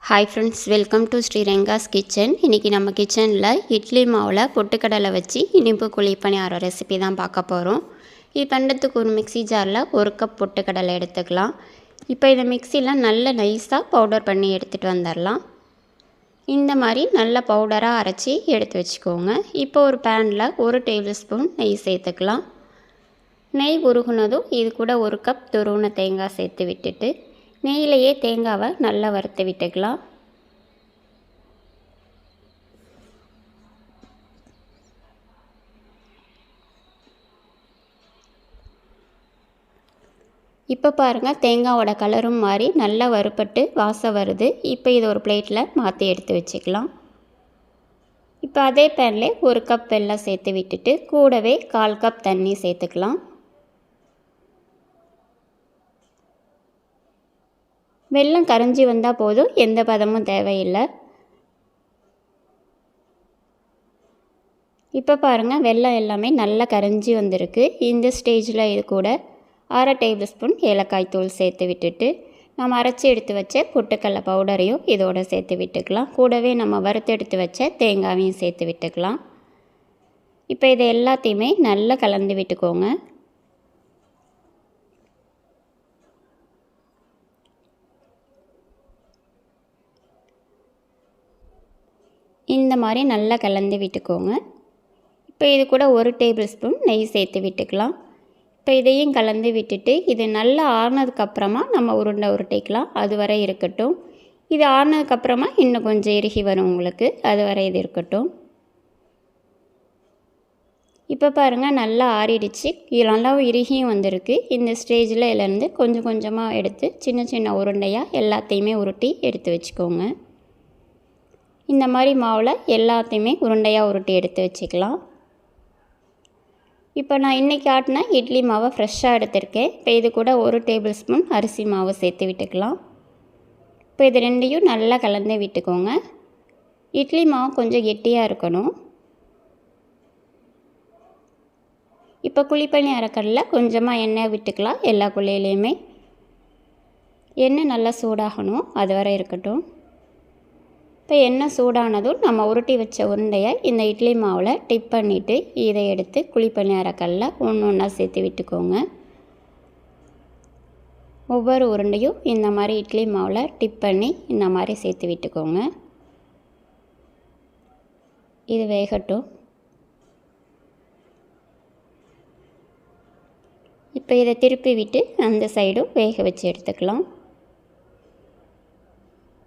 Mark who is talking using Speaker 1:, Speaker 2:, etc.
Speaker 1: Hi friends, welcome to Sriranga's kitchen. இன்றைக்கி நம்ம கிச்சனில் இட்லி மாவில் பொட்டுக்கடலை வச்சு இனிப்பு குழிப்பணியாரம் ரெசிபி தான் பார்க்க போகிறோம். இது பண்ணுறதுக்கு ஒரு மிக்சி ஜாரில் 1 கப் பொட்டுக்கடலை எடுத்துக்கலாம். இப்போ இதை மிக்சியில் நல்ல நைஸாக பவுடர் பண்ணி எடுத்துகிட்டு வந்துடலாம். இந்த மாதிரி நல்ல பவுடராக அரைச்சி எடுத்து வச்சுக்கோங்க. இப்போ ஒரு பேனில் 1 டேபிள் ஸ்பூன் நெய் சேர்த்துக்கலாம். நெய் உருகுனதும் இது கூட 1 கப் துருவின தேங்காய் சேர்த்து விட்டுட்டு நெய்யிலேயே தேங்காவை நல்லா வறுத்து விட்டுக்கலாம். இப்போ பாருங்கள், தேங்காவோட கலரும் மாறி நல்லா வறுபட்டு வாசம் வருது. இப்போ இதை ஒரு பிளேட்டில் மாற்றி எடுத்து வச்சுக்கலாம். இப்போ அதே பேனில் 1 கப் வெல்லம் சேர்த்து விட்டுட்டு கூடவே 1/4 கப் தண்ணி சேர்த்துக்கலாம். வெல்லம் கரைஞ்சி வந்தால் போதும், எந்த பதமும் தேவையில்லை. இப்போ பாருங்கள், வெல்லம் எல்லாமே நல்லா கரைஞ்சி வந்திருக்கு. இந்த ஸ்டேஜில் இது கூட 1/2 டேபிள் ஸ்பூன் ஏலக்காய் தூள் சேர்த்து விட்டுட்டு நம்ம அரைச்சி எடுத்து வச்ச பொட்டுக்கடலை பவுடரையும் இதோடு சேர்த்து விட்டுக்கலாம். கூடவே நம்ம வறுத்து எடுத்து வச்ச தேங்காயையும் சேர்த்து விட்டுக்கலாம். இப்போ இதை எல்லாத்தையுமே நல்லா கலந்து விட்டுக்கோங்க. இந்த மாதிரி நல்லா கலந்து விட்டுக்கோங்க. இப்போ இது கூட 1 டேபிள் ஸ்பூன் நெய் சேர்த்து விட்டுக்கலாம். இப்போ இதையும் கலந்து விட்டுட்டு இது நல்லா ஆறுனதுக்கப்புறமா நம்ம உருண்டை உருட்டிக்கலாம். அது வரை இருக்கட்டும். இது ஆறுனதுக்கப்புறமா இன்னும் கொஞ்சம் இறுகி வரும் உங்களுக்கு, அது வரை இது இருக்கட்டும். இப்போ பாருங்கள், நல்லா ஆறிடுச்சு. இது நல்லா இறுகியும் வந்திருக்கு. இந்த ஸ்டேஜில் இதிலேருந்து கொஞ்சம் கொஞ்சமாக எடுத்து சின்ன சின்ன உருண்டையாக எல்லாத்தையுமே உருட்டி எடுத்து வச்சுக்கோங்க. இந்த மாதிரி மாவில் எல்லாத்தையுமே உருண்டையாக உருட்டி எடுத்து வச்சுக்கலாம். இப்போ நான் இன்றைக்கி ஆட்டின இட்லி மாவை ஃப்ரெஷ்ஷாக எடுத்திருக்கேன். இப்போ இது கூட 1 டேபிள் ஸ்பூன் அரிசி மாவு சேர்த்து விட்டுக்கலாம். இப்போ இது ரெண்டையும் நல்லா கலந்து விட்டுக்கோங்க. இட்லி மாவு கொஞ்சம் கெட்டியாக இருக்கணும். இப்போ குழிப்பணி அரைக்கடலில் கொஞ்சமாக எண்ணெய் விட்டுக்கலாம். எல்லா குழியிலையுமே எண்ணெய் நல்லா சூடாகணும், அது வரை இருக்கட்டும். இப்போ எண்ணெய் சூடானதும் நம்ம உருட்டி வச்ச உருண்டையை இந்த இட்லி மாவில் டிப் பண்ணிவிட்டு இதை எடுத்து குழிப்பணி அரைக்கல்ல ஒன்றா சேர்த்து விட்டுக்கோங்க. ஒவ்வொரு உருண்டையும் இந்த மாதிரி இட்லி மாவில் டிப் பண்ணி இந்த மாதிரி சேர்த்து விட்டுக்கோங்க. இது வேகட்டும். இப்போ இதை திருப்பி விட்டு அந்த சைடும் வேக வச்சு எடுத்துக்கலாம்.